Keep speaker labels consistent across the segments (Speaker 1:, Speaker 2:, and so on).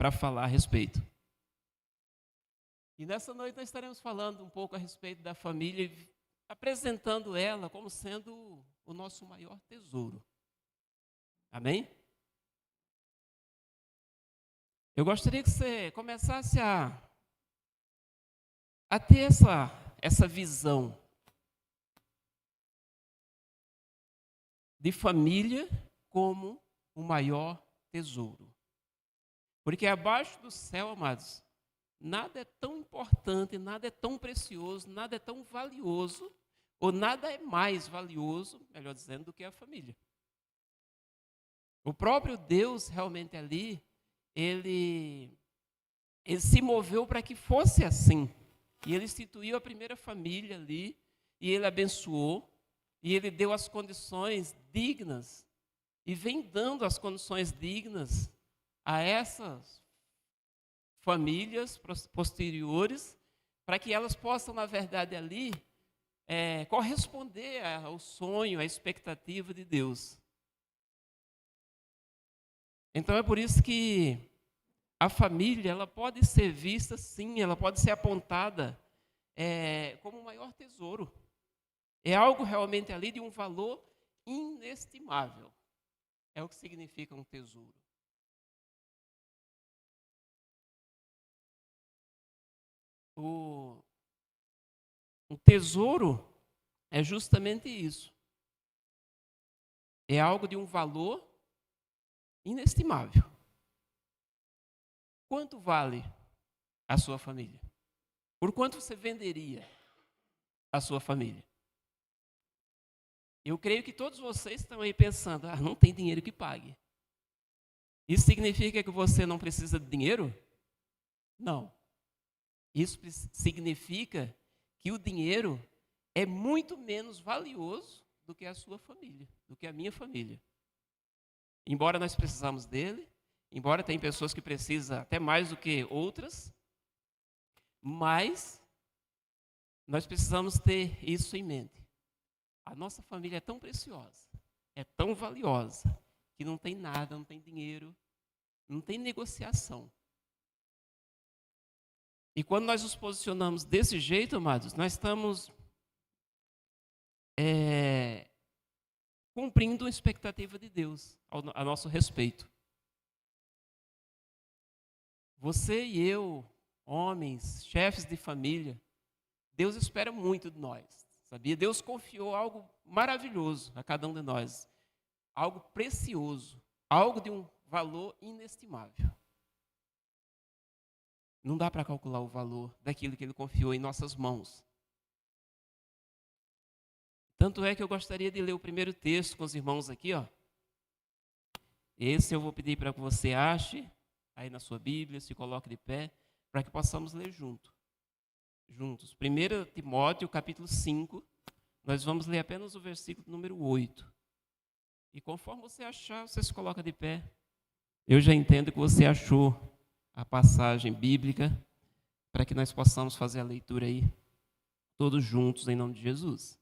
Speaker 1: para falar a respeito. E nessa noite nós estaremos falando um pouco a respeito da família, apresentando ela como sendo o nosso maior tesouro. Amém? Eu gostaria que você começasse a ter essa visão de família como o maior tesouro. Porque abaixo do céu, amados, nada é tão importante, nada é tão precioso, nada é tão valioso, ou nada é mais valioso, melhor dizendo, do que a família. O próprio Deus realmente ali, ele se moveu para que fosse assim. E ele instituiu a primeira família ali, e ele abençoou, e ele deu as condições dignas, e vem dando as condições dignas a essas famílias posteriores, para que elas possam, na verdade, ali, corresponder ao sonho, à expectativa de Deus. Então é por isso que a família, ela pode ser vista, sim, ela pode ser apontada como o maior tesouro. É algo realmente ali de um valor inestimável. É o que significa um tesouro. Um tesouro é justamente isso. É algo de um valor inestimável. Quanto vale a sua família? Por quanto você venderia a sua família? Eu creio que todos vocês estão aí pensando, não tem dinheiro que pague. Isso significa que você não precisa de dinheiro? Não. Isso significa que o dinheiro é muito menos valioso do que a sua família, do que a minha família. Embora nós precisamos dele, embora tem pessoas que precisam até mais do que outras, mas nós precisamos ter isso em mente. A nossa família é tão preciosa, é tão valiosa, que não tem nada, não tem dinheiro, não tem negociação. E quando nós nos posicionamos desse jeito, amados, nós estamos cumprindo a expectativa de Deus a nosso respeito. Você e eu, homens, chefes de família, Deus espera muito de nós, sabia? Deus confiou algo maravilhoso a cada um de nós, algo precioso, algo de um valor inestimável. Não dá para calcular o valor daquilo que Ele confiou em nossas mãos. Tanto é que eu gostaria de ler o primeiro texto com os irmãos aqui, ó. Esse eu vou pedir para que você ache aí na sua Bíblia, se coloque de pé, para que possamos ler juntos. 1 Timóteo, capítulo 5, nós vamos ler apenas o versículo número 8. E conforme você achar, você se coloca de pé. Eu já entendo que você achou a passagem bíblica, para que nós possamos fazer a leitura aí, todos juntos, em nome de Jesus.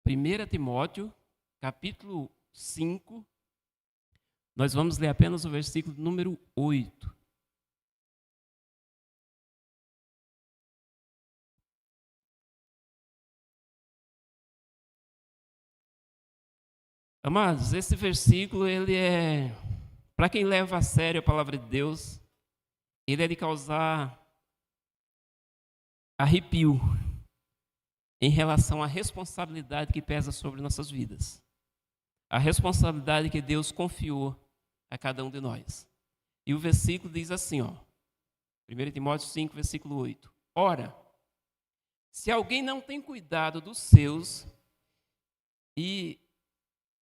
Speaker 1: Primeira Timóteo, capítulo 5, nós vamos ler apenas o versículo número 8. Amados, esse versículo, ele é, para quem leva a sério a palavra de Deus, ele é de causar arrepio em relação à responsabilidade que pesa sobre nossas vidas. A responsabilidade que Deus confiou a cada um de nós. E o versículo diz assim, ó, 1 Timóteo 5, versículo 8. Ora, se alguém não tem cuidado dos seus, e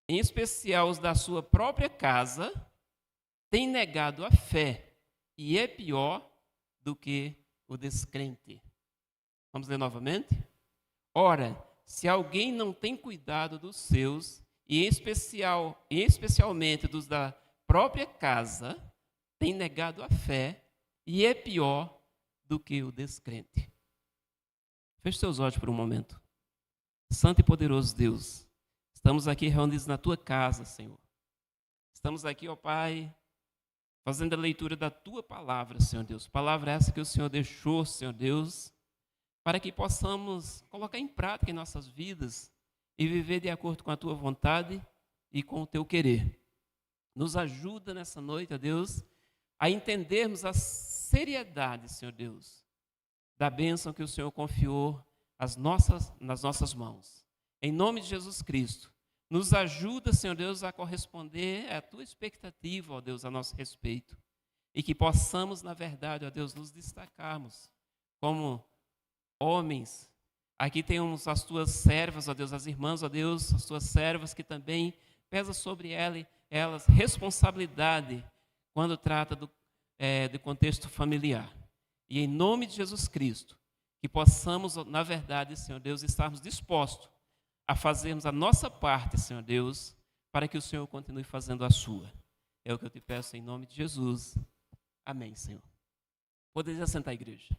Speaker 1: em especial os da sua própria casa, tem negado a fé, e é pior do que o descrente. Vamos ler novamente? Ora, se alguém não tem cuidado dos seus, e especialmente dos da própria casa, tem negado a fé, e é pior do que o descrente. Feche seus olhos por um momento. Santo e poderoso Deus, estamos aqui reunidos na tua casa, Senhor. Estamos aqui, ó Pai, fazendo a leitura da tua palavra, Senhor Deus. Palavra essa que o Senhor deixou, Senhor Deus, para que possamos colocar em prática em nossas vidas e viver de acordo com a tua vontade e com o teu querer. Nos ajuda nessa noite, ó Deus, a entendermos a seriedade, Senhor Deus, da bênção que o Senhor confiou nas nossas mãos. Em nome de Jesus Cristo, nos ajuda, Senhor Deus, a corresponder à tua expectativa, ó Deus, a nosso respeito. E que possamos, na verdade, ó Deus, nos destacarmos como homens. Aqui temos as tuas servas, ó Deus, as irmãs, ó Deus, as tuas servas que também pesa sobre elas responsabilidade quando trata do contexto familiar. E em nome de Jesus Cristo, que possamos, na verdade, Senhor Deus, estarmos dispostos a fazermos a nossa parte, Senhor Deus, para que o Senhor continue fazendo a sua. É o que eu te peço em nome de Jesus. Amém, Senhor. Podeis assentar, igreja.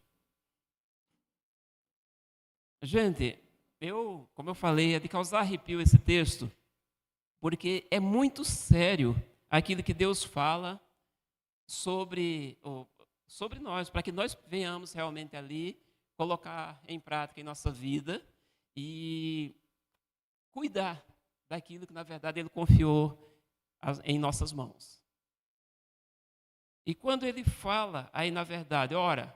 Speaker 1: Gente, como eu falei, é de causar arrepio esse texto, porque é muito sério aquilo que Deus fala sobre nós, para que nós venhamos realmente ali colocar em prática em nossa vida e cuidar daquilo que, na verdade, Ele confiou em nossas mãos. E quando Ele fala, aí, na verdade, ora,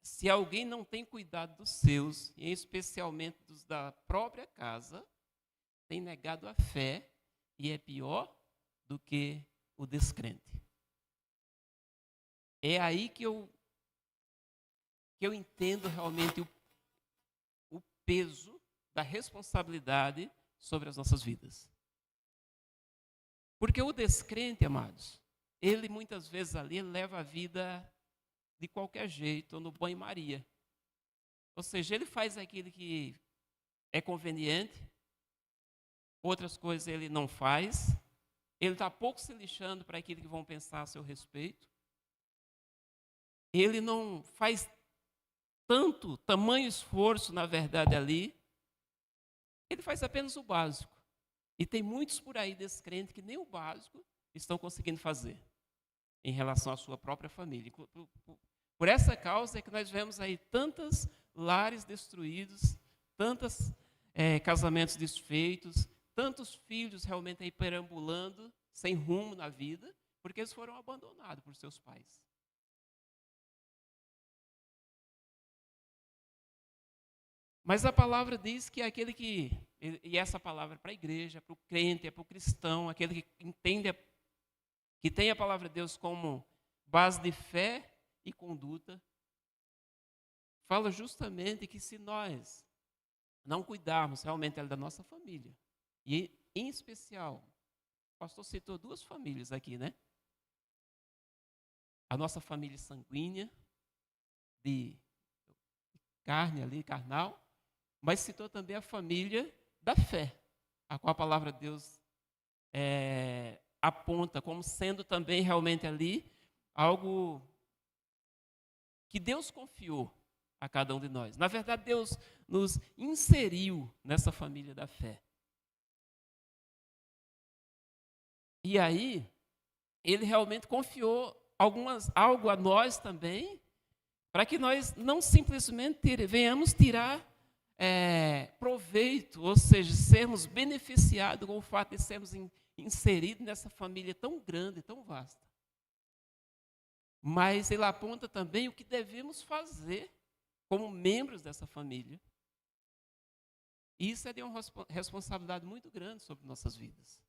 Speaker 1: se alguém não tem cuidado dos seus, e especialmente dos da própria casa, tem negado a fé e é pior do que o descrente. É aí que eu entendo realmente o peso da responsabilidade sobre as nossas vidas. Porque o descrente, amados, ele muitas vezes ali leva a vida de qualquer jeito, ou no banho-maria. Ou seja, ele faz aquilo que é conveniente, outras coisas ele não faz, ele está pouco se lixando para aquilo que vão pensar a seu respeito, ele não faz tamanho esforço, na verdade, ali, ele faz apenas o básico. E tem muitos por aí descrentes que nem o básico estão conseguindo fazer em relação à sua própria família. Por essa causa é que nós vemos aí tantos lares destruídos, tantos casamentos desfeitos, tantos filhos realmente aí perambulando, sem rumo na vida, porque eles foram abandonados por seus pais. Mas a palavra diz que aquele e essa palavra é para a igreja, para o crente, é para o cristão, aquele que entende, que tem a palavra de Deus como base de fé e conduta, fala justamente que se nós não cuidarmos realmente da nossa família, e em especial, o pastor citou 2 famílias aqui, né? A nossa família sanguínea, de carne ali, carnal, mas citou também a família da fé, a qual a palavra de Deus aponta como sendo também realmente ali algo que Deus confiou a cada um de nós. Na verdade, Deus nos inseriu nessa família da fé. E aí, Ele realmente confiou algo a nós também, para que nós não simplesmente venhamos tirar proveito, ou seja, sermos beneficiados com o fato de sermos inseridos nessa família tão grande, tão vasta. Mas ele aponta também o que devemos fazer como membros dessa família. E isso é de uma responsabilidade muito grande sobre nossas vidas.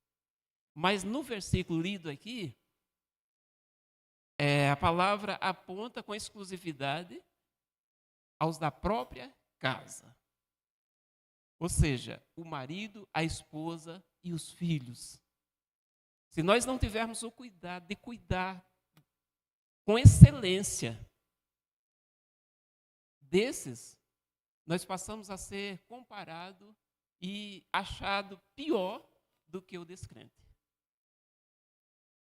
Speaker 1: Mas no versículo lido aqui, a palavra aponta com exclusividade aos da própria casa. Ou seja, o marido, a esposa e os filhos. Se nós não tivermos o cuidado de cuidar com excelência desses, nós passamos a ser comparado e achado pior do que o descrente.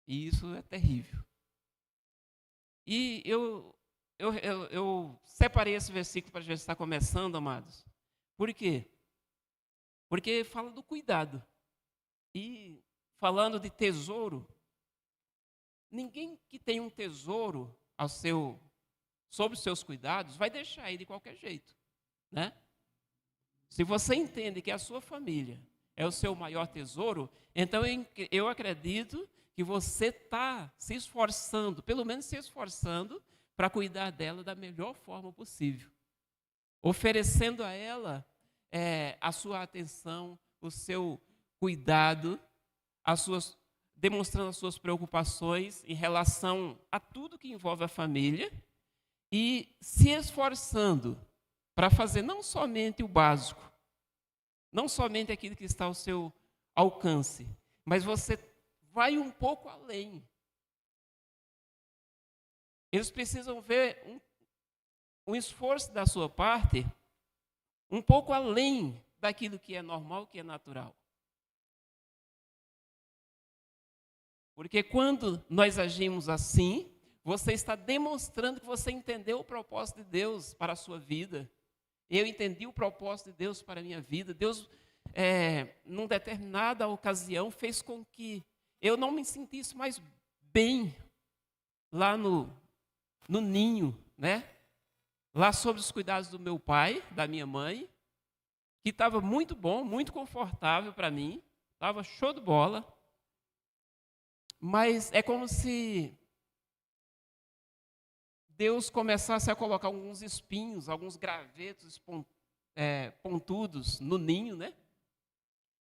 Speaker 1: E isso é terrível. E eu separei esse versículo para a gente estar começando, amados. Por quê? Porque fala do cuidado. E falando de tesouro, ninguém que tem um tesouro sob os seus cuidados vai deixar ele de qualquer jeito, né? Se você entende que a sua família é o seu maior tesouro, então eu acredito que você está se esforçando, pelo menos se esforçando, para cuidar dela da melhor forma possível. Oferecendo a ela a sua atenção, o seu cuidado, demonstrando as suas preocupações em relação a tudo que envolve a família e se esforçando para fazer não somente o básico, não somente aquilo que está ao seu alcance, mas você vai um pouco além. Eles precisam ver um esforço da sua parte um pouco além daquilo que é normal, que é natural. Porque quando nós agimos assim, você está demonstrando que você entendeu o propósito de Deus para a sua vida. Eu entendi o propósito de Deus para a minha vida. Deus, numa determinada ocasião, fez com que eu não me sentisse mais bem lá no ninho, né? Lá sob os cuidados do meu pai, da minha mãe, que estava muito bom, muito confortável para mim, estava show de bola. Mas é como se Deus começasse a colocar alguns espinhos, alguns gravetos pontudos no ninho, né?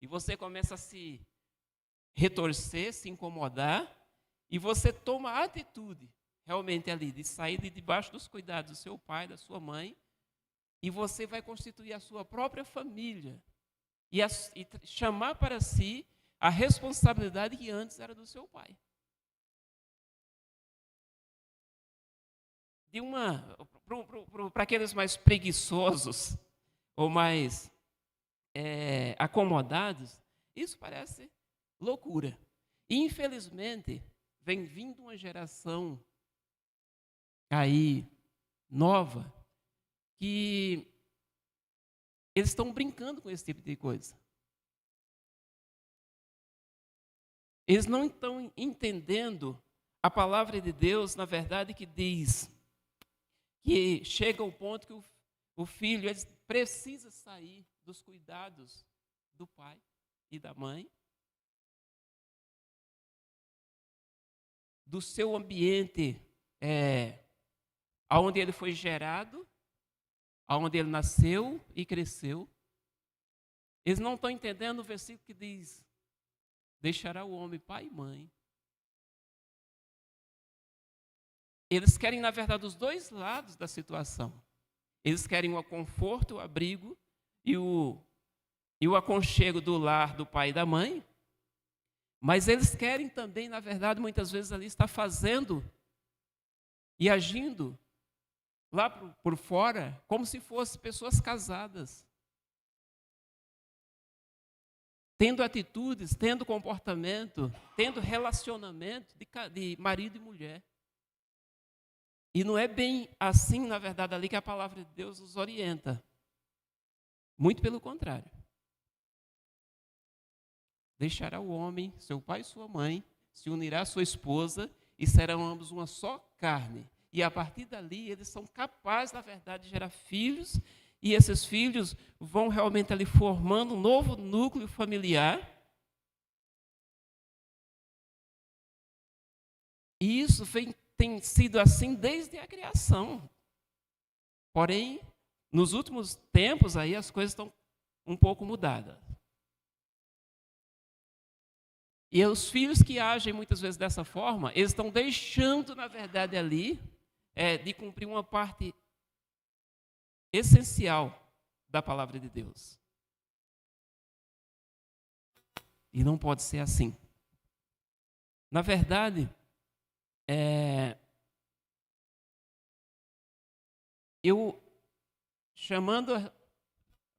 Speaker 1: E você começa a se retorcer, se incomodar, e você toma a atitude, realmente ali, de sair de debaixo dos cuidados do seu pai, da sua mãe, e você vai constituir a sua própria família, e chamar para si a responsabilidade que antes era do seu pai. Para aqueles mais preguiçosos ou mais acomodados, isso parece loucura. E, infelizmente, vem vindo uma geração aí nova que eles estão brincando com esse tipo de coisa. Eles não estão entendendo a palavra de Deus, na verdade, que diz que chega ao ponto que o filho precisa sair dos cuidados do pai e da mãe, do seu ambiente aonde ele foi gerado, aonde ele nasceu e cresceu. Eles não estão entendendo o versículo que diz: deixará o homem pai e mãe. Eles querem, na verdade, os dois lados da situação. Eles querem o conforto, o abrigo e o aconchego do lar do pai e da mãe, mas eles querem também, na verdade, muitas vezes ali estar fazendo e agindo lá por fora como se fossem pessoas casadas, tendo atitudes, tendo comportamento, tendo relacionamento de marido e mulher. E não é bem assim, na verdade, ali que a palavra de Deus nos orienta. Muito pelo contrário. Deixará o homem, seu pai e sua mãe, se unirá à sua esposa e serão ambos uma só carne. E a partir dali eles são capazes, na verdade, de gerar filhos, e esses filhos vão realmente ali formando um novo núcleo familiar. E isso tem sido assim desde a criação. Porém, nos últimos tempos aí as coisas estão um pouco mudadas. E os filhos que agem muitas vezes dessa forma, eles estão deixando, na verdade, ali, de cumprir uma parte essencial da palavra de Deus. E não pode ser assim. Na verdade, eu chamando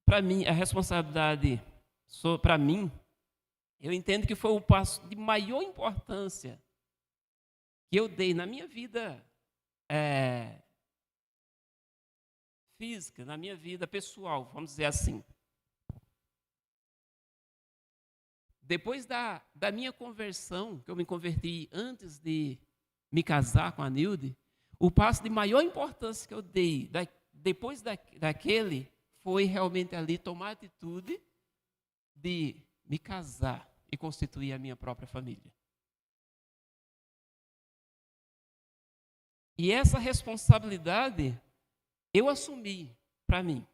Speaker 1: para mim a responsabilidade para mim, eu entendo que foi o passo de maior importância que eu dei na minha vida física, na minha vida pessoal, vamos dizer assim. depois da minha conversão, que eu me converti antes de me casar com a Nilde, o passo de maior importância que eu dei depois daquele foi realmente ali tomar a atitude de me casar e constituir a minha própria família. E essa responsabilidade eu assumi para mim.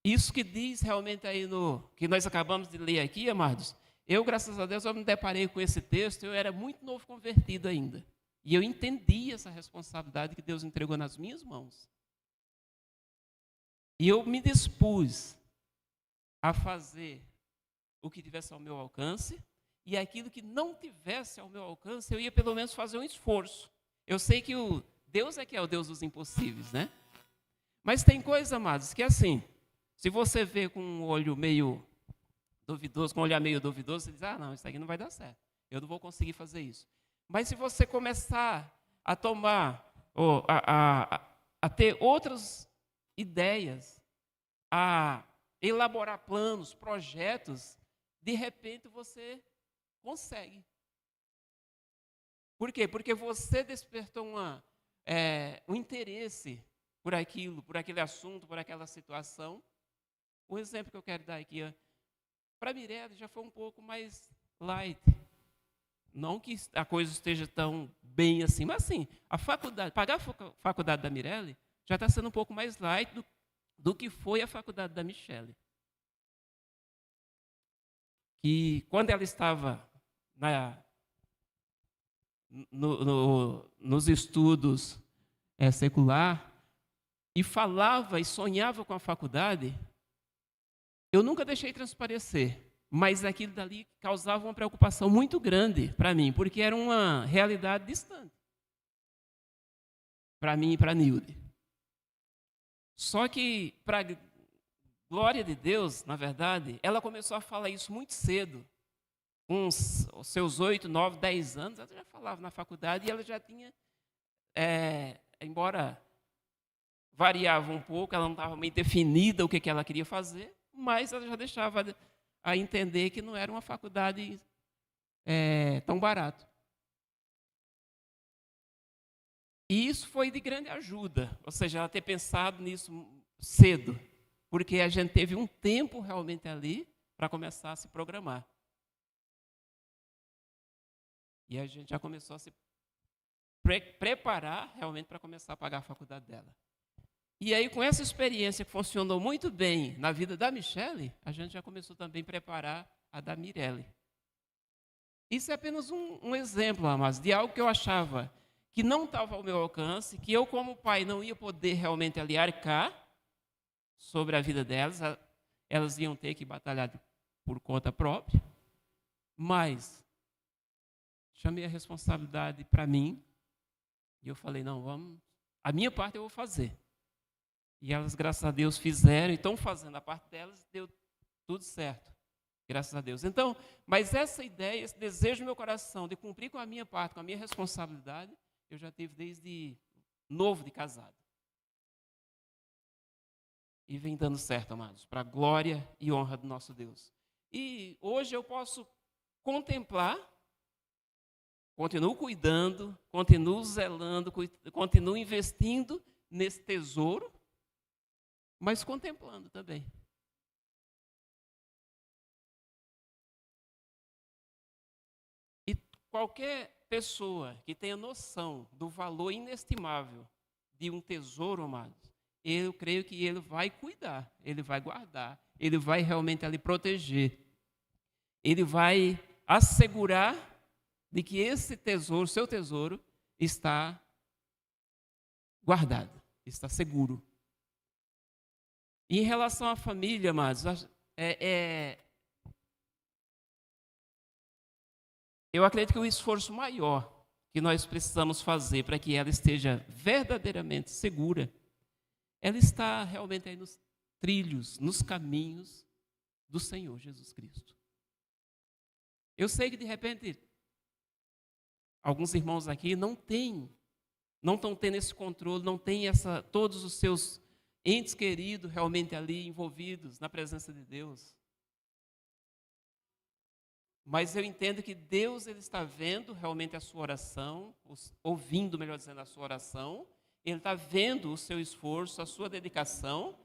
Speaker 1: Isso que diz realmente aí no que nós acabamos de ler aqui, amados, eu, graças a Deus, eu me deparei com esse texto, eu era muito novo convertido ainda. E eu entendi essa responsabilidade que Deus entregou nas minhas mãos. E eu me dispus a fazer o que tivesse ao meu alcance, e aquilo que não tivesse ao meu alcance, eu ia pelo menos fazer um esforço. Eu sei que Deus é que é o Deus dos impossíveis, né? Mas tem coisa, amados, que assim, se você vê com um olho meio duvidoso, com um olhar meio duvidoso, você diz, não, isso aqui não vai dar certo. Eu não vou conseguir fazer isso. Mas se você começar a tomar, ou a ter outras ideias, a elaborar planos, projetos, de repente você consegue. Por quê? Porque você despertou um interesse por aquilo, por aquele assunto, por aquela situação. O exemplo que eu quero dar aqui, para a Mirelle já foi um pouco mais light. Não que a coisa esteja tão bem assim, mas assim, pagar a faculdade da Mirelle já está sendo um pouco mais light do que foi a faculdade da Michelle. Que quando ela estava nos estudos secular e falava e sonhava com a faculdade, eu nunca deixei transparecer, mas aquilo dali causava uma preocupação muito grande para mim, porque era uma realidade distante para mim e para a Nilde. Só que, para a glória de Deus, na verdade, ela começou a falar isso muito cedo. Com os seus 8, 9, 10 anos, ela já falava na faculdade e ela já tinha, embora variava um pouco, ela não estava meio definida o que ela queria fazer, mas ela já deixava a entender que não era uma faculdade tão barata. E isso foi de grande ajuda, ou seja, ela ter pensado nisso cedo, porque a gente teve um tempo realmente ali para começar a se programar. E a gente já começou a se preparar realmente para começar a pagar a faculdade dela. E aí, com essa experiência que funcionou muito bem na vida da Michelle, a gente já começou também a preparar a da Mirelle. Isso é apenas um exemplo, amados, de algo que eu achava que não estava ao meu alcance, que eu, como pai, não ia poder realmente ali arcar sobre a vida delas, elas iam ter que batalhar por conta própria, mas chamei a responsabilidade para mim e eu falei, não, a minha parte eu vou fazer. E elas, graças a Deus, fizeram e estão fazendo a parte delas, deu tudo certo, graças a Deus. Então, mas essa ideia, esse desejo no meu coração de cumprir com a minha parte, com a minha responsabilidade, eu já tive desde novo de casado. E vem dando certo, amados, para a glória e honra do nosso Deus. E hoje eu posso contemplar, continuo cuidando, continuo zelando, continuo investindo nesse tesouro, mas contemplando também. E qualquer pessoa que tenha noção do valor inestimável de um tesouro, amados, eu creio que ele vai cuidar, ele vai guardar, ele vai realmente ali proteger. Ele vai assegurar de que esse tesouro, seu tesouro, está guardado, está seguro. E em relação à família, amados, eu acredito que o esforço maior que nós precisamos fazer para que ela esteja verdadeiramente segura, ela está realmente aí nos trilhos, nos caminhos do Senhor Jesus Cristo. Eu sei que, de repente, alguns irmãos aqui não estão tendo esse controle, não têm todos os seus entes queridos realmente ali envolvidos na presença de Deus. Mas eu entendo que Deus ele está vendo realmente a sua oração, ouvindo, melhor dizendo, a sua oração. Ele está vendo o seu esforço, a sua dedicação.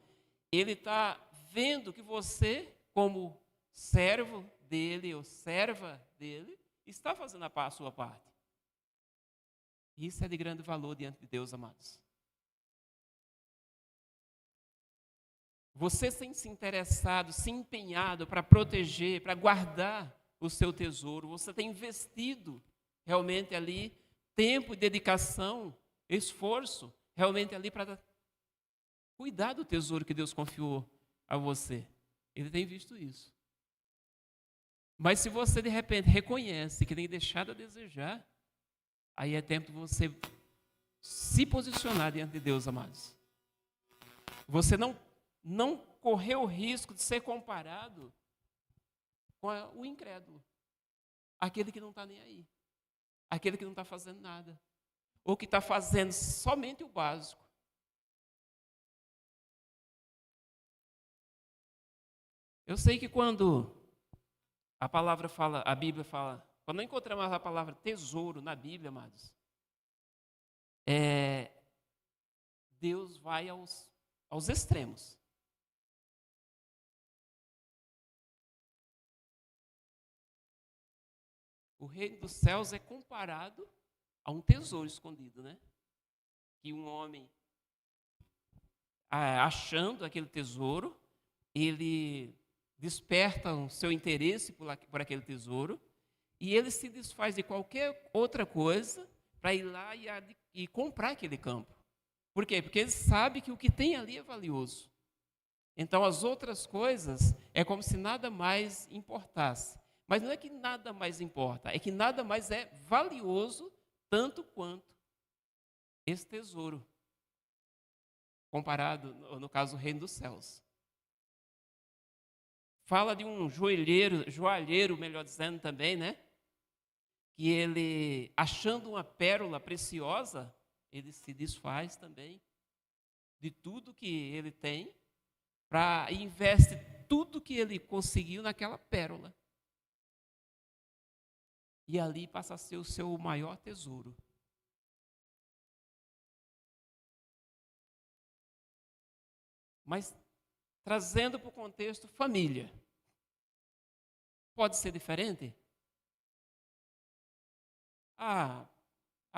Speaker 1: Ele está vendo que você, como servo dele ou serva dele, está fazendo a sua parte. Isso é de grande valor diante de Deus, amados. Você tem se interessado, se empenhado para proteger, para guardar o seu tesouro. Você tem investido realmente ali tempo, dedicação, esforço, realmente ali para cuidar do tesouro que Deus confiou a você. Ele tem visto isso. Mas se você de repente reconhece que tem deixado a desejar, aí é tempo de você se posicionar diante de Deus, amados. Você não correr o risco de ser comparado com o incrédulo, aquele que não está nem aí, aquele que não está fazendo nada, ou que está fazendo somente o básico. Eu sei que quando a palavra fala, a Bíblia fala, quando não encontramos a palavra tesouro na Bíblia, amados, Deus vai aos extremos. O reino dos céus é comparado a um tesouro escondido, né? Que um homem, achando aquele tesouro, ele desperta o seu interesse por aquele tesouro e ele se desfaz de qualquer outra coisa para ir lá e comprar aquele campo. Por quê? Porque ele sabe que o que tem ali é valioso. Então, as outras coisas é como se nada mais importasse. Mas não é que nada mais importa, é que nada mais é valioso tanto quanto esse tesouro, comparado, no caso, o reino dos céus. Fala de um joalheiro, melhor dizendo também, né? Que ele, achando uma pérola preciosa, ele se desfaz também de tudo que ele tem para investe tudo que ele conseguiu naquela pérola. E ali passa a ser o seu maior tesouro. Mas, trazendo para o contexto família, pode ser diferente? A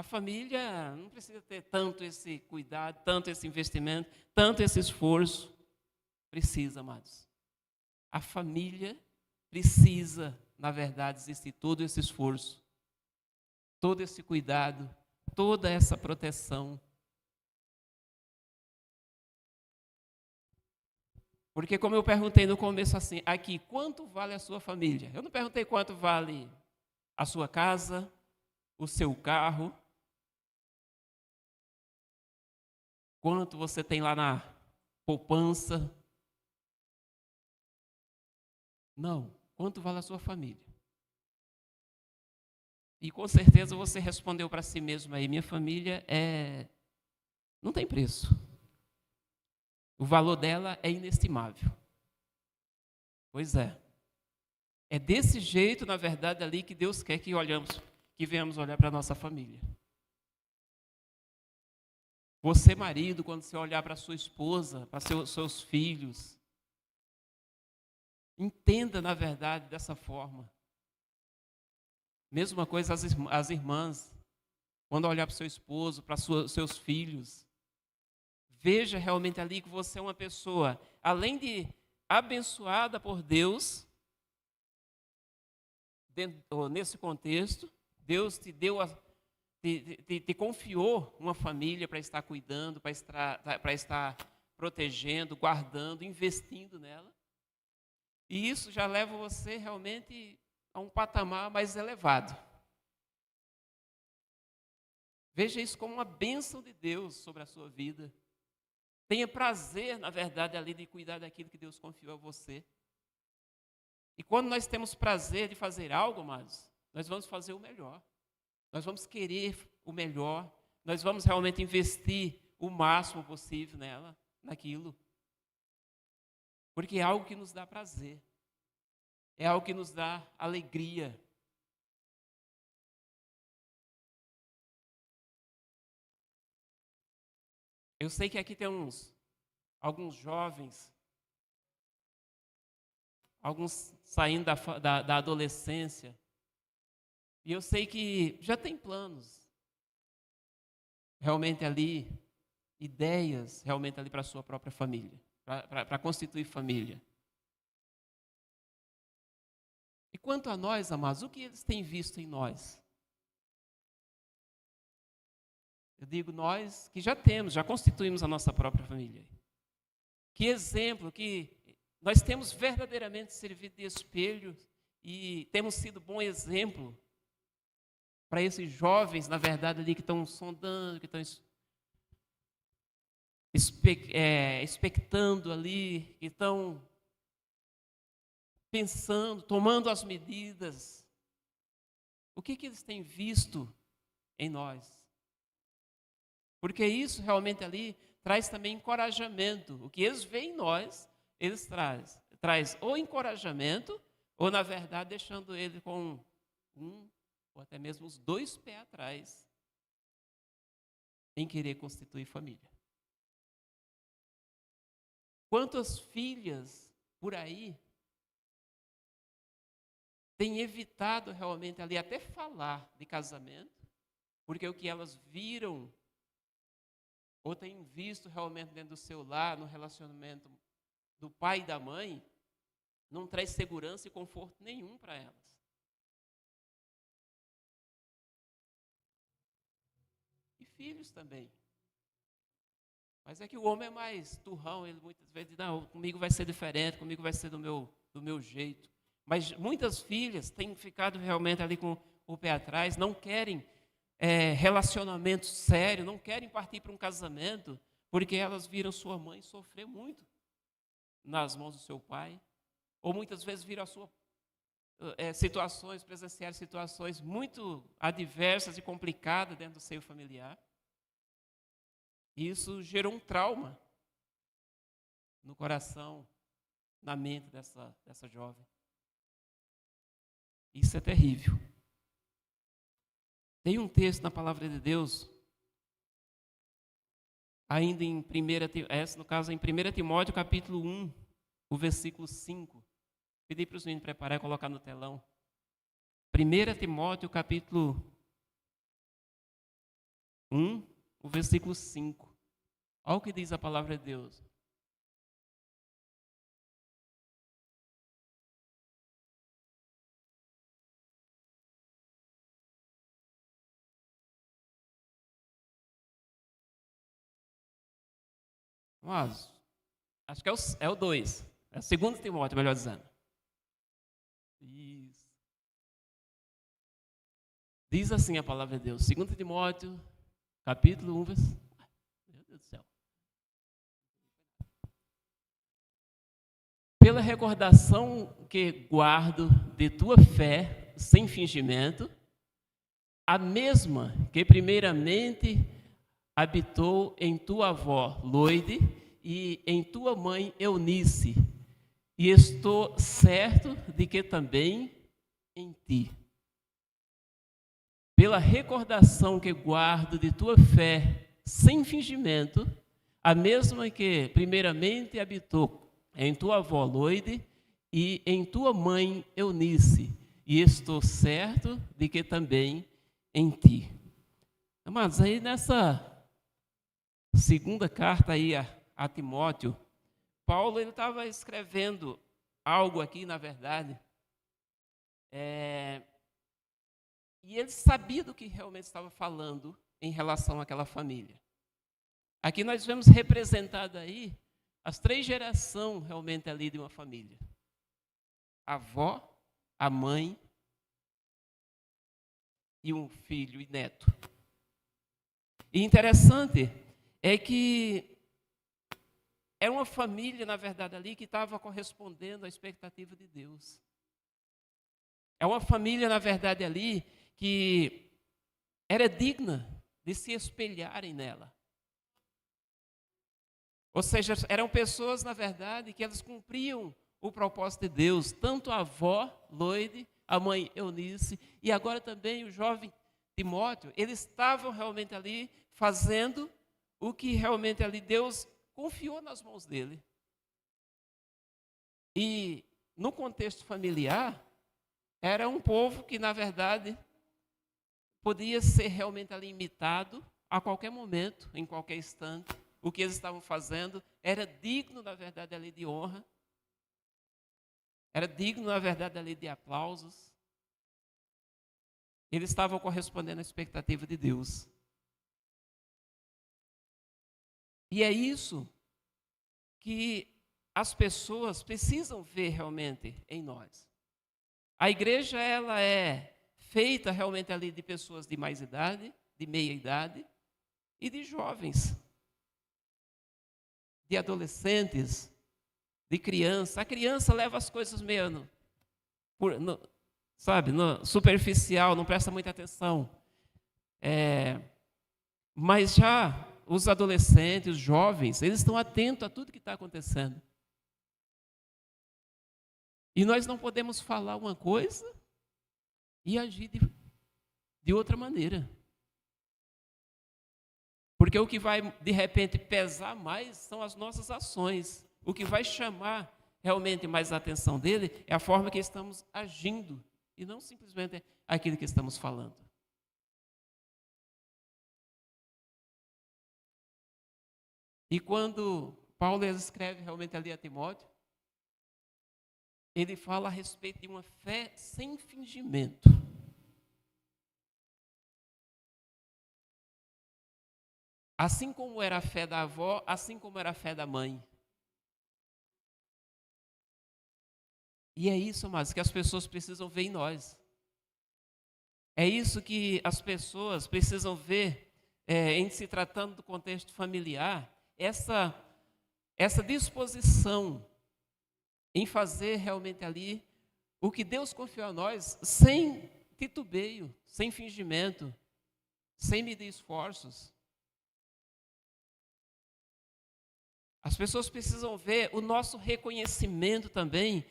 Speaker 1: família não precisa ter tanto esse cuidado, tanto esse investimento, tanto esse esforço. Precisa, amados. A família precisa, na verdade, existir todo esse esforço, todo esse cuidado, toda essa proteção. Porque como eu perguntei no começo assim, aqui, quanto vale a sua família? Eu não perguntei quanto vale a sua casa, o seu carro, quanto você tem lá na poupança. Não, quanto vale a sua família? E com certeza você respondeu para si mesmo aí, minha família não tem preço. O valor dela é inestimável. Pois é. É desse jeito, na verdade, ali que Deus quer que venhamos olhar para a nossa família. Você, marido, quando você olhar para a sua esposa, para seus filhos, entenda, na verdade, dessa forma. Mesma coisa as irmãs, quando olhar para o seu esposo, para seus filhos, veja realmente ali que você é uma pessoa, além de abençoada por Deus, nesse contexto, Deus te deu, te confiou uma família para estar cuidando, para estar protegendo, guardando, investindo nela. E isso já leva você realmente a um patamar mais elevado. Veja isso como uma bênção de Deus sobre a sua vida. Tenha prazer, na verdade, ali de cuidar daquilo que Deus confiou a você. E quando nós temos prazer de fazer algo, amados, nós vamos fazer o melhor. Nós vamos querer o melhor. Nós vamos realmente investir o máximo possível naquilo. Porque é algo que nos dá prazer. é algo que nos dá alegria. Eu sei que aqui tem alguns jovens, alguns saindo da adolescência, e eu sei que já tem planos, realmente ali, ideias realmente ali para a sua própria família, para constituir família. E quanto a nós, amados, o que eles têm visto em nós? Eu digo nós que já constituímos a nossa própria família. Que exemplo, que nós temos verdadeiramente servido de espelho e temos sido bom exemplo para esses jovens, na verdade, ali que estão sondando, que estão expectando ali, que estão pensando, tomando as medidas. O que eles têm visto em nós? Porque isso realmente ali traz também encorajamento. O que eles veem em nós, eles traz ou encorajamento, ou na verdade deixando ele com ou até mesmo os 2 pés atrás em querer constituir família. Quantas filhas por aí têm evitado realmente ali até falar de casamento, porque o que elas viram ou têm visto realmente dentro do seu lar, no relacionamento do pai e da mãe, não traz segurança e conforto nenhum para elas. E filhos também. Mas é que o homem é mais turrão, ele muitas vezes diz, não, comigo vai ser diferente, comigo vai ser do meu jeito. Mas muitas filhas têm ficado realmente ali com o pé atrás, não querem relacionamento sério, não querem partir para um casamento, porque elas viram sua mãe sofrer muito nas mãos do seu pai, ou muitas vezes viram a sua presenciar situações muito adversas e complicadas dentro do seio familiar. E isso gerou um trauma no coração, na mente dessa jovem. Isso é terrível. Tem um texto na palavra de Deus, ainda em 1 Timóteo capítulo 1, o versículo 5. Pedi para os meninos preparar e colocar no telão. 1 Timóteo capítulo 1, o versículo 5. Olha o que diz a palavra de Deus. Mas, acho que é o 2. É o 2 Timóteo, melhor dizendo. Isso. Diz assim a palavra de Deus. 2 Timóteo, capítulo 1, meu Deus do céu. Pela recordação que guardo de tua fé, sem fingimento, a mesma que primeiramente habitou em tua avó Loide e em tua mãe Eunice, e estou certo de que também em ti. Pela recordação que guardo de tua fé sem fingimento, a mesma que primeiramente habitou em tua avó Loide e em tua mãe Eunice, e estou certo de que também em ti. Amados, aí nessa segunda carta aí a Timóteo, Paulo ele estava escrevendo algo aqui, na verdade, e ele sabia do que realmente estava falando em relação àquela família. Aqui nós vemos representado aí as 3 gerações realmente ali de uma família. A avó, a mãe e um filho e neto. E interessante é que era uma família, na verdade, ali que estava correspondendo à expectativa de Deus. É uma família, na verdade, ali que era digna de se espelharem nela. Ou seja, eram pessoas, na verdade, que elas cumpriam o propósito de Deus, tanto a avó Loide, a mãe Eunice e agora também o jovem Timóteo, eles estavam realmente ali fazendo o que realmente ali Deus confiou nas mãos dele. E no contexto familiar, era um povo que, na verdade, podia ser realmente ali imitado a qualquer momento, em qualquer instante. O que eles estavam fazendo era digno, na verdade, ali de honra. Era digno, na verdade, ali de aplausos. Eles estavam correspondendo à expectativa de Deus. E é isso que as pessoas precisam ver realmente em nós. A igreja, ela é feita realmente ali de pessoas de mais idade, de meia idade e de jovens, de adolescentes, de criança. A criança leva as coisas meio no superficial, não presta muita atenção. Mas já os adolescentes, os jovens, eles estão atentos a tudo que está acontecendo. E nós não podemos falar uma coisa e agir de outra maneira. Porque o que vai, de repente, pesar mais são as nossas ações. O que vai chamar realmente mais a atenção dele é a forma que estamos agindo e não simplesmente aquilo que estamos falando. E quando Paulo escreve realmente ali a Timóteo, ele fala a respeito de uma fé sem fingimento. Assim como era a fé da avó, assim como era a fé da mãe. E é isso, amados, que as pessoas precisam ver em nós. É isso que as pessoas precisam ver em se tratando do contexto familiar, essa disposição em fazer realmente ali o que Deus confiou a nós, sem titubeio, sem fingimento, sem medir esforços. As pessoas precisam ver o nosso reconhecimento também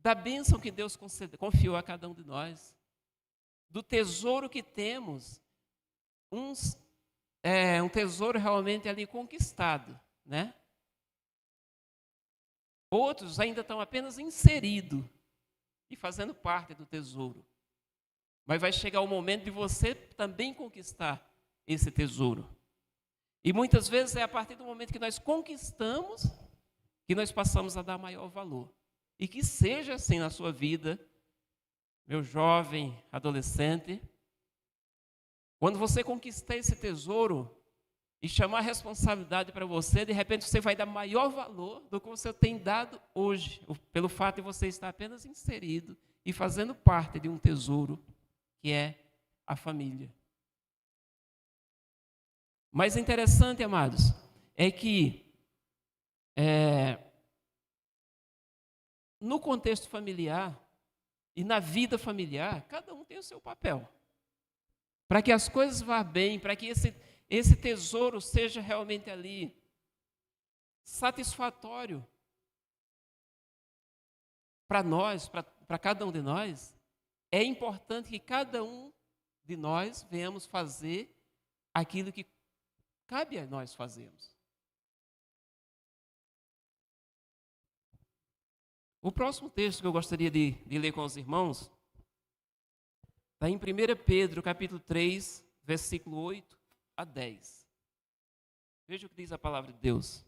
Speaker 1: da bênção que Deus confiou a cada um de nós, do tesouro que temos, um tesouro realmente ali conquistado, né? Outros ainda estão apenas inseridos e fazendo parte do tesouro. Mas vai chegar o momento de você também conquistar esse tesouro. E muitas vezes é a partir do momento que nós conquistamos que nós passamos a dar maior valor. E que seja assim na sua vida, meu jovem, adolescente. Quando você conquistar esse tesouro e chamar a responsabilidade para você, de repente você vai dar maior valor do que você tem dado hoje, pelo fato de você estar apenas inserido e fazendo parte de um tesouro que é a família. Mas interessante, amados, é que no contexto familiar e na vida familiar, cada um tem o seu papel. Para que as coisas vá bem, para que esse tesouro seja realmente ali satisfatório para nós, para cada um de nós, é importante que cada um de nós venhamos fazer aquilo que cabe a nós fazermos. O próximo texto que eu gostaria de ler com os irmãos está em 1 Pedro, capítulo 3, versículo 8 a 10. Veja o que diz a palavra de Deus.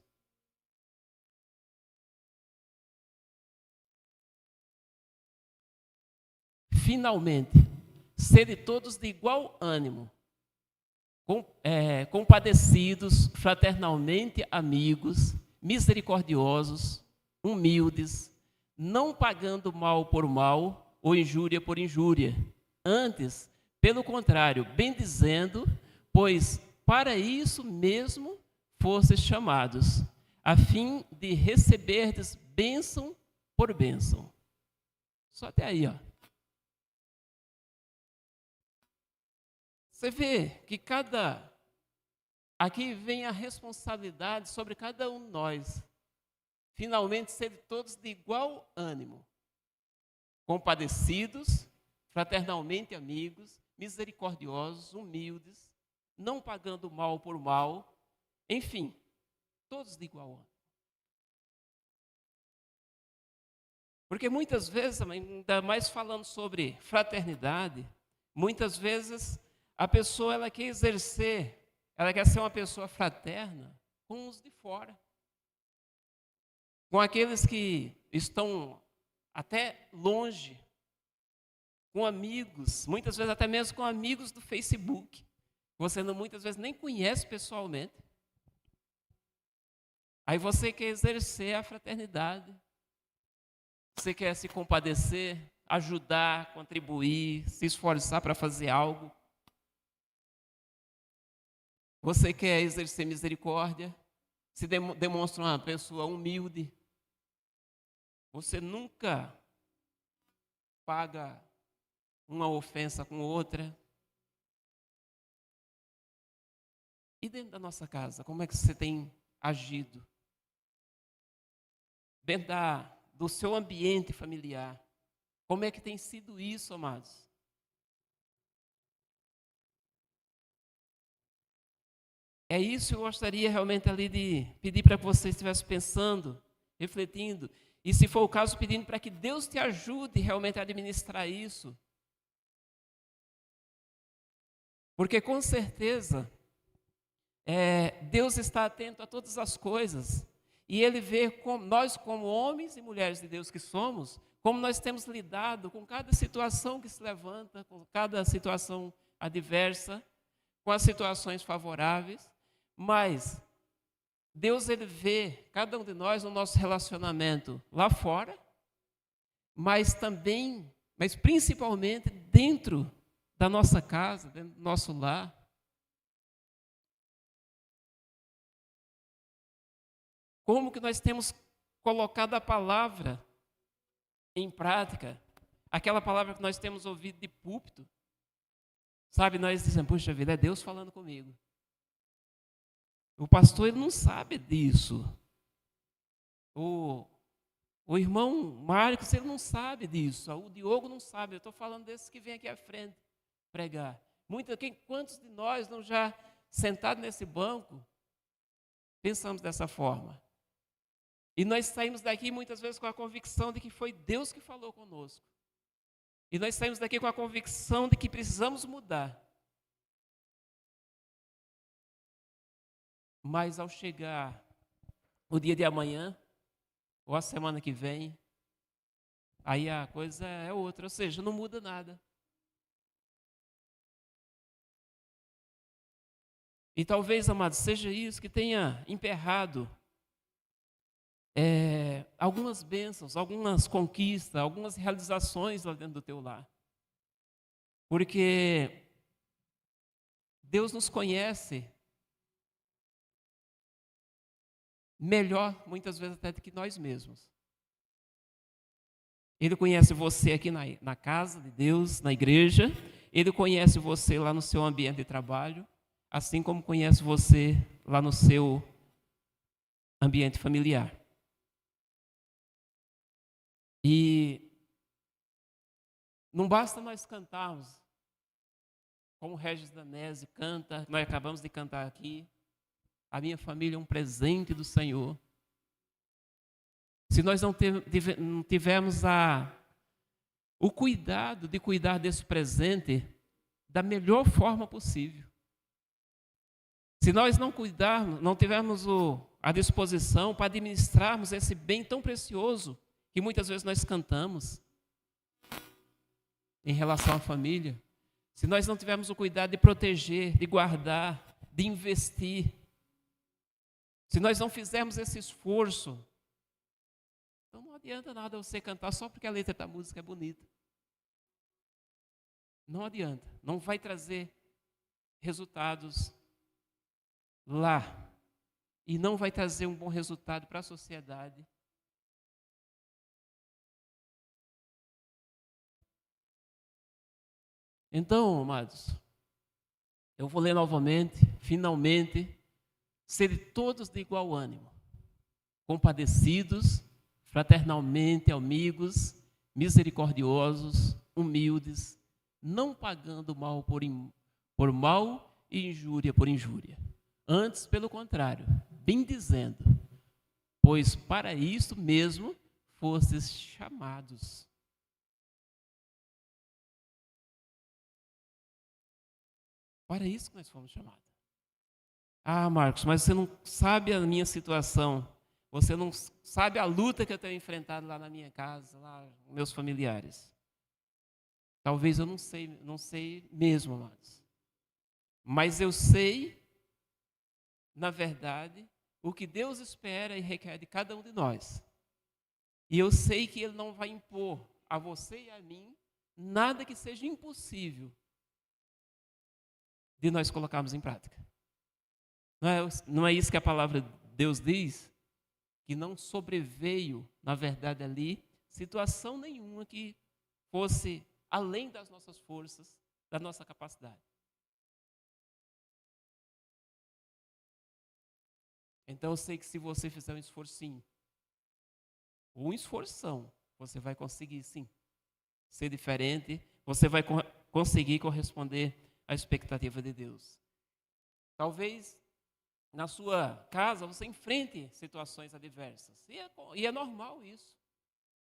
Speaker 1: Finalmente, sede todos de igual ânimo, compadecidos, fraternalmente amigos, misericordiosos, humildes, não pagando mal por mal ou injúria por injúria. Antes, pelo contrário, bendizendo, pois para isso mesmo fostes chamados, a fim de receberdes bênção por bênção. Só até aí, ó. Você vê que aqui vem a responsabilidade sobre cada um de nós. finalmente sede todos de igual ânimo, compadecidos, fraternalmente amigos, misericordiosos, humildes, não pagando mal por mal, enfim, todos de igual ânimo. Porque muitas vezes, ainda mais falando sobre fraternidade, muitas vezes a pessoa ela quer exercer, ela quer ser uma pessoa fraterna com os de fora, com aqueles que estão até longe, com amigos, muitas vezes até mesmo com amigos do Facebook, você muitas vezes nem conhece pessoalmente. Aí você quer exercer a fraternidade, você quer se compadecer, ajudar, contribuir, se esforçar para fazer algo. Você quer exercer misericórdia, se demonstra uma pessoa humilde. Você nunca paga uma ofensa com outra. E dentro da nossa casa, como é que você tem agido? Dentro do seu ambiente familiar, como é que tem sido isso, amados? É isso que eu gostaria realmente ali de pedir para que você estivesse pensando, refletindo, e se for o caso, pedindo para que Deus te ajude realmente a administrar isso. Porque com certeza, Deus está atento a todas as coisas, e Ele vê nós como homens e mulheres de Deus que somos, como nós temos lidado com cada situação que se levanta, com cada situação adversa, com as situações favoráveis, mas Deus ele vê cada um de nós no nosso relacionamento lá fora, mas também, mas principalmente dentro da nossa casa, dentro do nosso lar. Como que nós temos colocado a palavra em prática, aquela palavra que nós temos ouvido de púlpito, sabe, nós dizemos, puxa vida, é Deus falando comigo. O pastor ele não sabe disso. O irmão Marcos ele não sabe disso. O Diogo não sabe. Eu estou falando desses que vêm aqui à frente pregar. Quantos de nós não já sentados nesse banco pensamos dessa forma? E nós saímos daqui muitas vezes com a convicção de que foi Deus que falou conosco. E nós saímos daqui com a convicção de que precisamos mudar. Mas ao chegar o dia de amanhã, ou a semana que vem, aí a coisa é outra, ou seja, não muda nada. E talvez, amados, seja isso que tenha emperrado algumas bênçãos, algumas conquistas, algumas realizações lá dentro do teu lar. Porque Deus nos conhece melhor, muitas vezes, até do que nós mesmos. Ele conhece você aqui na casa de Deus, na igreja. Ele conhece você lá no seu ambiente de trabalho, assim como conhece você lá no seu ambiente familiar. E não basta nós cantarmos, como o Regis Danese canta, nós acabamos de cantar aqui, a minha família é um presente do Senhor. Se nós não tivermos o cuidado de cuidar desse presente da melhor forma possível. Se nós não cuidarmos, não tivermos a disposição para administrarmos esse bem tão precioso que muitas vezes nós cantamos em relação à família, se nós não tivermos o cuidado de proteger, de guardar, de investir, se nós não fizermos esse esforço, então não adianta nada você cantar só porque a letra da música é bonita. Não adianta, não vai trazer resultados lá e não vai trazer um bom resultado para a sociedade. Então, amados, eu vou ler novamente, finalmente, sede todos de igual ânimo, compadecidos, fraternalmente amigos, misericordiosos, humildes, não pagando mal por mal e injúria por injúria. Antes, pelo contrário, bendizendo, pois para isso mesmo fostes chamados. Para isso que nós fomos chamados. Ah, Marcos, mas você não sabe a minha situação. Você não sabe a luta que eu tenho enfrentado lá na minha casa, lá com meus familiares. Talvez eu não sei mesmo, amados. Mas eu sei, na verdade, o que Deus espera e requer de cada um de nós. E eu sei que Ele não vai impor a você e a mim nada que seja impossível de nós colocarmos em prática. Não é isso que a palavra de Deus diz? Que não sobreveio, na verdade, ali, situação nenhuma que fosse além das nossas forças, da nossa capacidade. Então eu sei que se você fizer um esforcinho, um esforção, você vai conseguir sim ser diferente, você vai conseguir corresponder à expectativa de Deus. Talvez na sua casa você enfrente situações adversas, e é normal isso.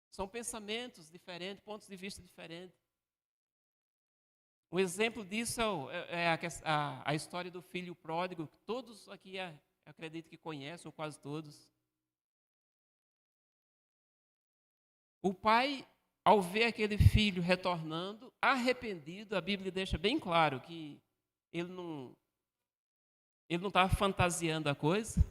Speaker 1: São pensamentos diferentes, pontos de vista diferentes. Um exemplo disso é a história do filho pródigo, que todos aqui acredito que conhecem, ou quase todos. O pai, ao ver aquele filho retornando, arrependido, a Bíblia deixa bem claro que ele não estava fantasiando a coisa,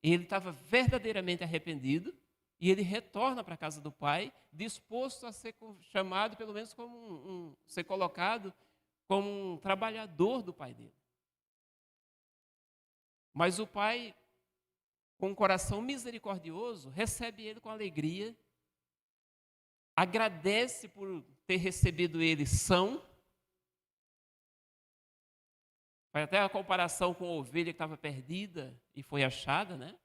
Speaker 1: ele estava verdadeiramente arrependido, e ele retorna para a casa do pai, disposto a ser chamado, pelo menos como ser colocado como um trabalhador do pai dele. Mas o pai, com um coração misericordioso, recebe ele com alegria, agradece por ter recebido ele são. Faz até a comparação com a ovelha que estava perdida e foi achada, né?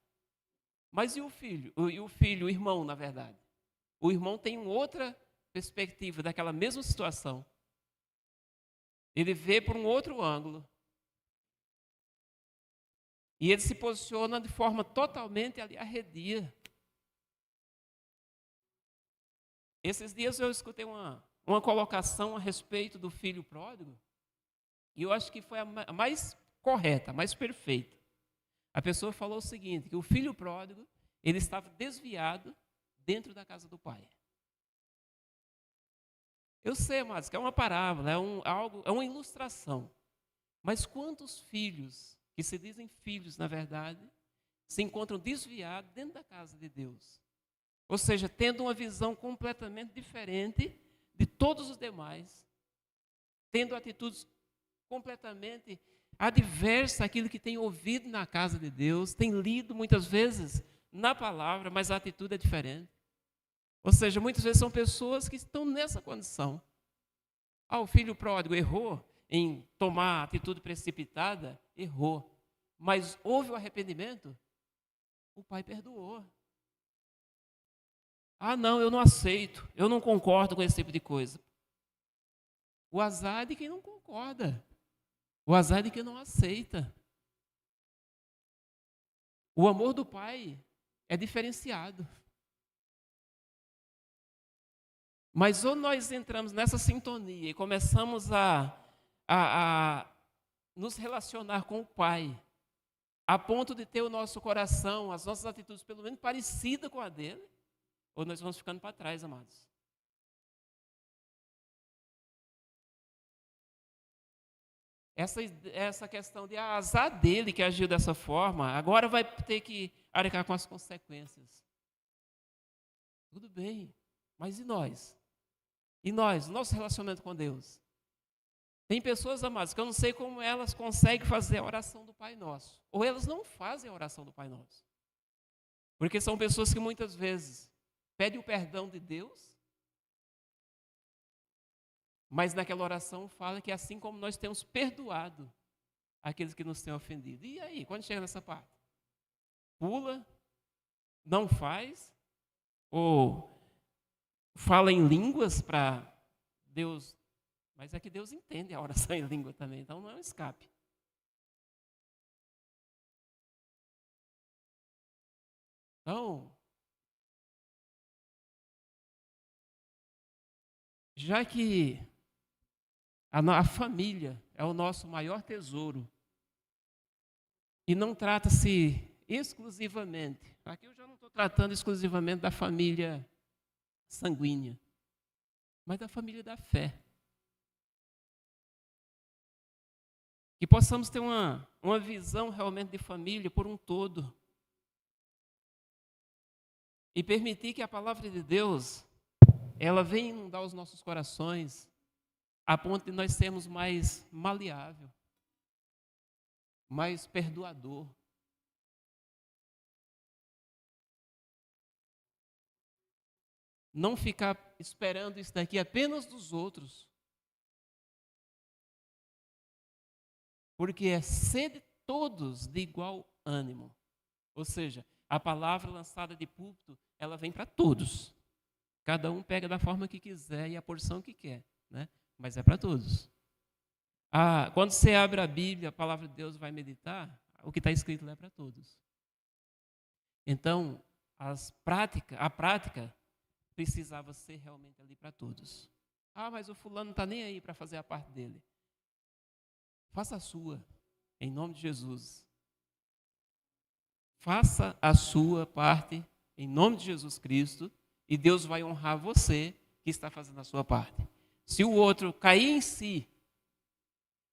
Speaker 1: Mas e o filho? O irmão, na verdade. O irmão tem uma outra perspectiva daquela mesma situação. Ele vê por um outro ângulo. E ele se posiciona de forma totalmente arredia. Esses dias eu escutei uma colocação a respeito do filho pródigo, e eu acho que foi a mais correta, a mais perfeita. A pessoa falou o seguinte, que o filho pródigo, ele estava desviado dentro da casa do pai. Eu sei, amados, que é uma parábola, é uma ilustração. Mas quantos filhos, que se dizem filhos, na verdade, se encontram desviados dentro da casa de Deus? Ou seja, tendo uma visão completamente diferente de todos os demais, tendo atitudes completamente adversas àquilo que tem ouvido na casa de Deus, tem lido muitas vezes na palavra, mas a atitude é diferente. Ou seja, muitas vezes são pessoas que estão nessa condição. O filho pródigo errou em tomar atitude precipitada, errou. Mas houve o arrependimento, o pai perdoou. Não, eu não aceito, eu não concordo com esse tipo de coisa. O azar é de quem não concorda. O azar é de quem não aceita. O amor do pai é diferenciado. Mas ou nós entramos nessa sintonia e começamos a nos relacionar com o pai, a ponto de ter o nosso coração, as nossas atitudes pelo menos parecidas com a dele, ou nós vamos ficando para trás, amados. Essa questão de azar dele que agiu dessa forma, agora vai ter que arcar com as consequências. Tudo bem, mas e nós? E nós, nosso relacionamento com Deus? Tem pessoas, amados, que eu não sei como elas conseguem fazer a oração do Pai Nosso. Ou elas não fazem a oração do Pai Nosso. Porque são pessoas que muitas vezes pedem o perdão de Deus, mas naquela oração fala que assim como nós temos perdoado aqueles que nos têm ofendido. E aí, quando chega nessa parte? Pula não faz, ou fala em línguas para Deus, mas é que Deus entende a oração em língua também, então não é um escape. Então, já que a família é o nosso maior tesouro, e não trata-se exclusivamente, aqui eu já não estou tratando exclusivamente da família sanguínea, mas da família da fé. Que possamos ter uma visão realmente de família por um todo. E permitir que a palavra de Deus, ela venha inundar os nossos corações, a ponto de nós sermos mais maleável, mais perdoador. Não ficar esperando isso daqui apenas dos outros. Porque é sede todos de igual ânimo. Ou seja, a palavra lançada de púlpito, ela vem para todos. Cada um pega da forma que quiser e a porção que quer, né? Mas é para todos. Quando você abre a Bíblia, a palavra de Deus vai meditar, o que está escrito lá é para todos. Então, a prática precisava ser realmente ali para todos. Mas o fulano não está nem aí para fazer a parte dele. Faça a sua, em nome de Jesus. Faça a sua parte, em nome de Jesus Cristo, e Deus vai honrar você que está fazendo a sua parte. Se o outro cair em si,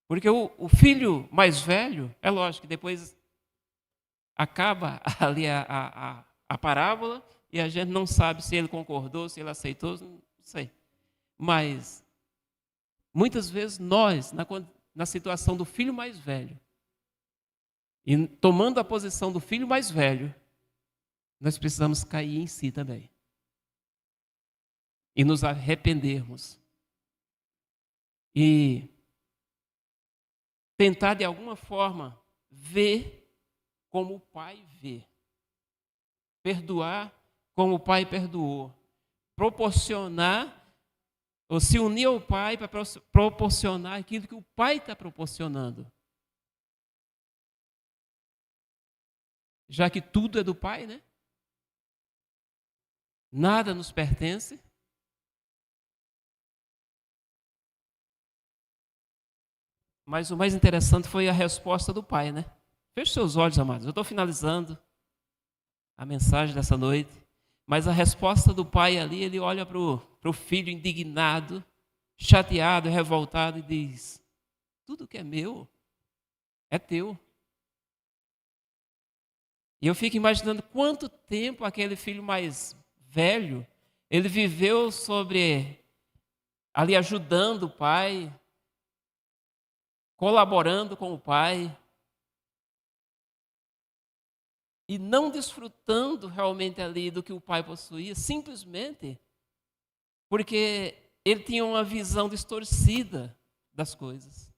Speaker 1: porque o filho mais velho, é lógico que depois acaba ali a parábola e a gente não sabe se ele concordou, se ele aceitou, não sei. Mas, muitas vezes nós, na situação do filho mais velho, e tomando a posição do filho mais velho, nós precisamos cair em si também. E nos arrependermos. E tentar, de alguma forma, ver como o Pai vê. Perdoar como o Pai perdoou. Proporcionar, ou se unir ao Pai para proporcionar aquilo que o Pai está proporcionando. Já que tudo é do Pai, né? Nada nos pertence. Mas o mais interessante foi a resposta do Pai, né? Feche seus olhos, amados. Eu estou finalizando a mensagem dessa noite. Mas a resposta do Pai ali, ele olha para o filho indignado, chateado, revoltado e diz: tudo que é meu é teu. E eu fico imaginando quanto tempo aquele filho mais velho, ele viveu ali ajudando o pai, colaborando com o pai, e não desfrutando realmente ali do que o pai possuía, simplesmente porque ele tinha uma visão distorcida das coisas.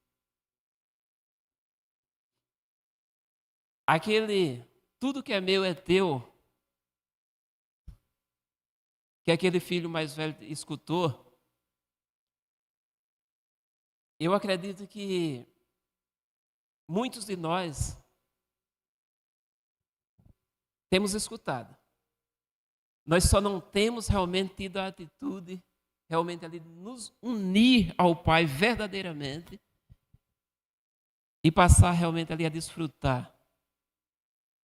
Speaker 1: Tudo que é meu é teu, que aquele filho mais velho escutou, eu acredito que muitos de nós temos escutado. Nós só não temos realmente tido a atitude, realmente ali, de nos unir ao Pai verdadeiramente e passar realmente ali a desfrutar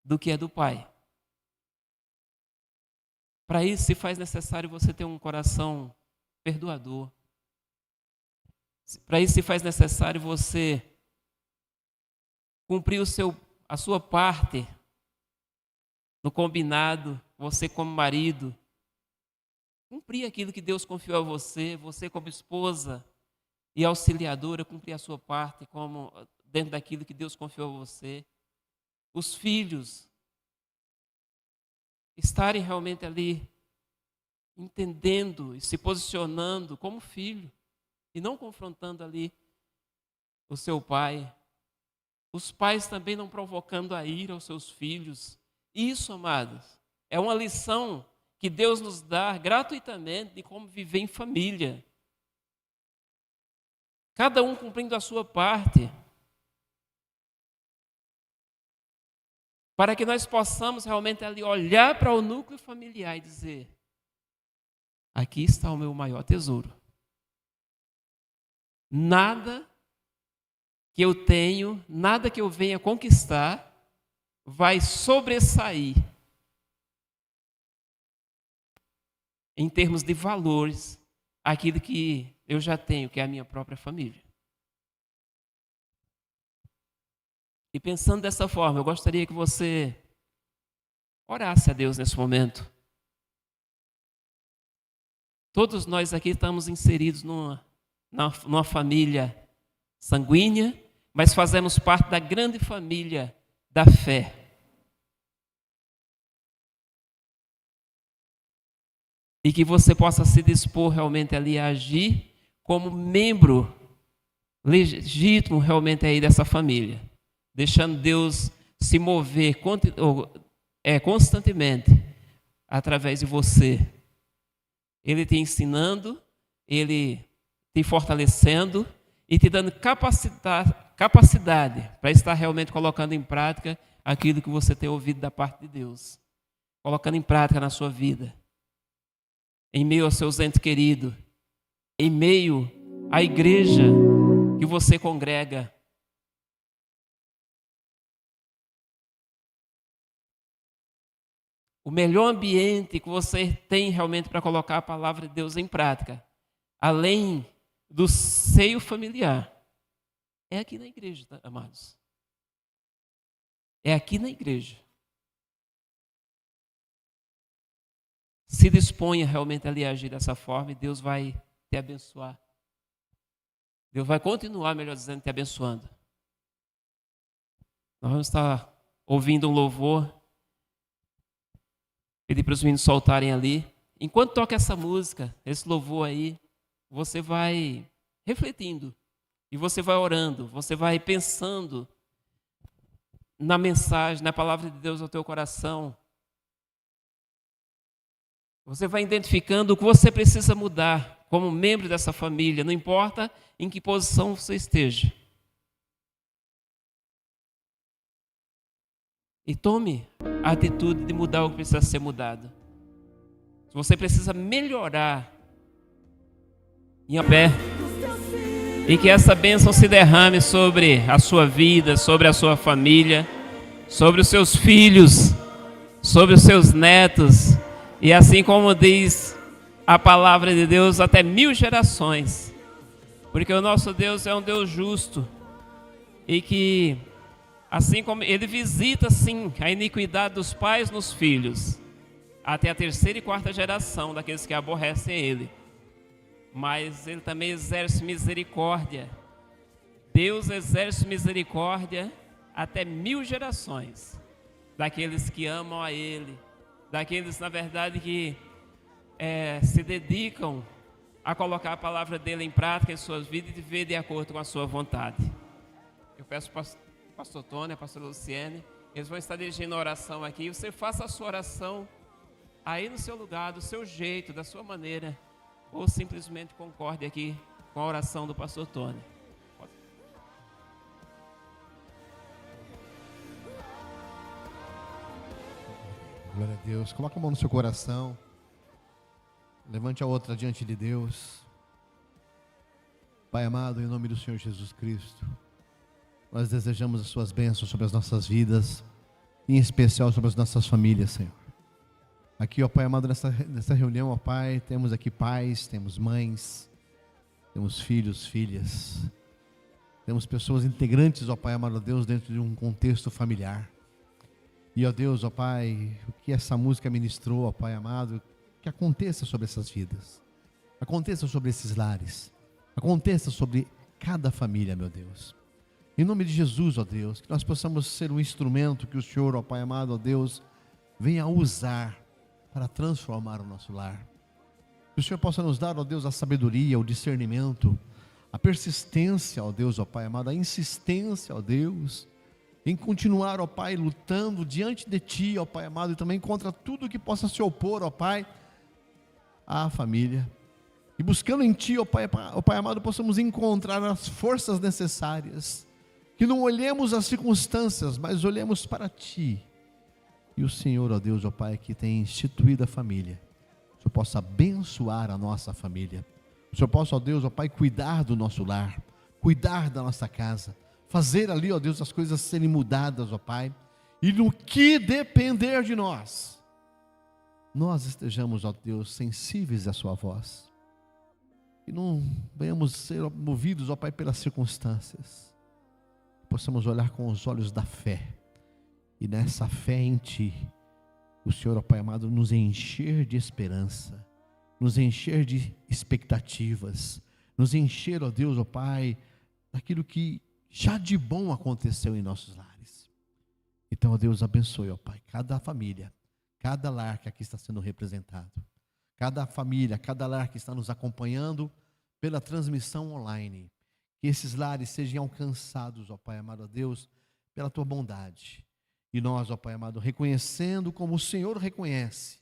Speaker 1: do que é do Pai. Para isso se faz necessário você ter um coração perdoador. Para isso se faz necessário você cumprir a sua parte no combinado, você como marido, cumprir aquilo que Deus confiou a você, você como esposa e auxiliadora, cumprir a sua parte como dentro daquilo que Deus confiou a você. Os filhos estarem realmente ali entendendo e se posicionando como filho e não confrontando ali o seu pai. Os pais também não provocando a ira aos seus filhos. Isso, amados, É uma lição que Deus nos dá gratuitamente de como viver em família. Cada um cumprindo a sua parte. Para que nós possamos realmente ali olhar para o núcleo familiar e dizer: aqui está o meu maior tesouro. Nada que eu tenho, nada que eu venha conquistar, vai sobressair em termos de valores aquilo que eu já tenho, que é a minha própria família. E pensando dessa forma, eu gostaria que você orasse a Deus nesse momento. Todos nós aqui estamos inseridos numa família sanguínea, mas fazemos parte da grande família da fé. E que você possa se dispor realmente ali a agir como membro legítimo realmente aí dessa família, deixando Deus se mover constantemente através de você. Ele te ensinando, Ele te fortalecendo e te dando capacidade para estar realmente colocando em prática aquilo que você tem ouvido da parte de Deus. Colocando em prática na sua vida. Em meio aos seus entes queridos. Em meio à igreja que você congrega. O melhor ambiente que você tem realmente para colocar a palavra de Deus em prática, além do seio familiar, é aqui na igreja, tá, amados? É aqui na igreja. Se disponha realmente ali a agir dessa forma e Deus vai te abençoar. Deus vai continuar, melhor dizendo, te abençoando. Nós vamos estar ouvindo um louvor. Pedir para os meninos soltarem ali. Enquanto toca essa música, esse louvor aí, você vai refletindo. E você vai orando. Você vai pensando na mensagem, na palavra de Deus ao teu coração. Você vai identificando o que você precisa mudar como membro dessa família. Não importa em que posição você esteja. E tome a atitude de mudar o que precisa ser mudado. Se você precisa melhorar, em pé, e que essa bênção se derrame sobre a sua vida, sobre a sua família, sobre os seus filhos, sobre os seus netos, e assim como diz a palavra de Deus, até 1000 gerações. Porque o nosso Deus é um Deus justo, e que assim como Ele visita, sim, a iniquidade dos pais nos filhos, até a 3ª e 4ª geração daqueles que aborrecem Ele. Mas Ele também exerce misericórdia. Deus exerce misericórdia até 1000 gerações daqueles que amam a Ele, daqueles, na verdade, que se dedicam a colocar a palavra dEle em prática em suas vidas e viver de acordo com a sua vontade. Eu peço para o pastor Tony, a pastora Luciene, eles vão estar dirigindo a oração aqui. Você faça a sua oração aí no seu lugar, do seu jeito, da sua maneira, ou simplesmente concorde aqui com a oração do pastor Tony.
Speaker 2: Glória a Deus. Coloque a mão no seu coração. Levante a outra diante de Deus. Pai amado, em nome do Senhor Jesus Cristo, nós desejamos as suas bênçãos sobre as nossas vidas, em especial sobre as nossas famílias, Senhor. Aqui, ó Pai amado, nessa reunião, ó Pai, temos aqui pais, temos mães, temos filhos, filhas, temos pessoas integrantes, ó Pai amado, Deus, dentro de um contexto familiar. E ó Deus, ó Pai, o que essa música ministrou, ó Pai amado, que aconteça sobre essas vidas, aconteça sobre esses lares, aconteça sobre cada família, meu Deus. Em nome de Jesus, ó Deus, que nós possamos ser um instrumento que o Senhor, ó Pai amado, ó Deus, venha usar para transformar o nosso lar. Que o Senhor possa nos dar, ó Deus, a sabedoria, o discernimento, a persistência, ó Deus, ó Pai amado, a insistência, ó Deus, em continuar, ó Pai, lutando diante de Ti, ó Pai amado, e também contra tudo que possa se opor, ó Pai, à família. E buscando em Ti, ó Pai amado, possamos encontrar as forças necessárias, que não olhemos as circunstâncias, mas olhemos para Ti. E o Senhor, ó Deus, ó Pai, que tem instituído a família, o Senhor possa abençoar a nossa família. O Senhor possa, ó Deus, ó Pai, cuidar do nosso lar, cuidar da nossa casa, fazer ali, ó Deus, as coisas serem mudadas, ó Pai. E no que depender de nós, nós estejamos, ó Deus, sensíveis à sua voz. E não venhamos ser movidos, ó Pai, pelas circunstâncias. Possamos olhar com os olhos da fé. E nessa fé em Ti, o Senhor, ó Pai amado, nos encher de esperança, nos encher de expectativas, nos encher, ó Deus, ó Pai, daquilo que já de bom aconteceu em nossos lares. Então, ó Deus, abençoe, ó Pai, cada família, cada lar que aqui está sendo representado, cada família, cada lar que está nos acompanhando pela transmissão online, que esses lares sejam alcançados, ó Pai amado, ó Deus, pela Tua bondade. E nós, ó Pai amado, reconhecendo como o Senhor reconhece,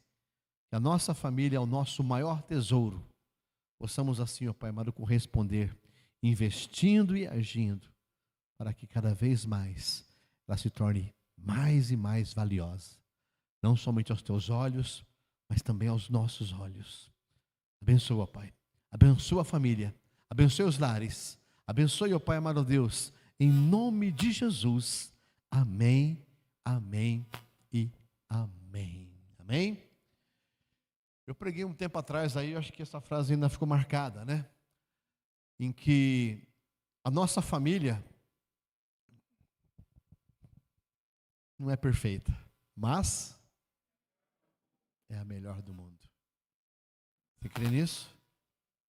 Speaker 2: que a nossa família é o nosso maior tesouro, possamos assim, ó Pai amado, corresponder, investindo e agindo, para que cada vez mais ela se torne mais e mais valiosa, não somente aos Teus olhos, mas também aos nossos olhos. Abençoa, Pai, abençoa a família, abençoe os lares, abençoe, ó Pai amado Deus, em nome de Jesus, amém, amém e amém, amém. Eu preguei um tempo atrás aí, eu acho que essa frase ainda ficou marcada, né? Em que a nossa família não é perfeita, mas é a melhor do mundo. Você crê nisso?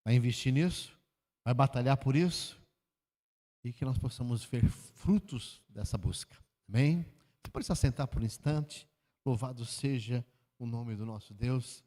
Speaker 2: Vai investir nisso? Vai batalhar por isso? E que nós possamos ver frutos dessa busca. Amém? Você pode se assentar por um instante. Louvado seja o nome do nosso Deus.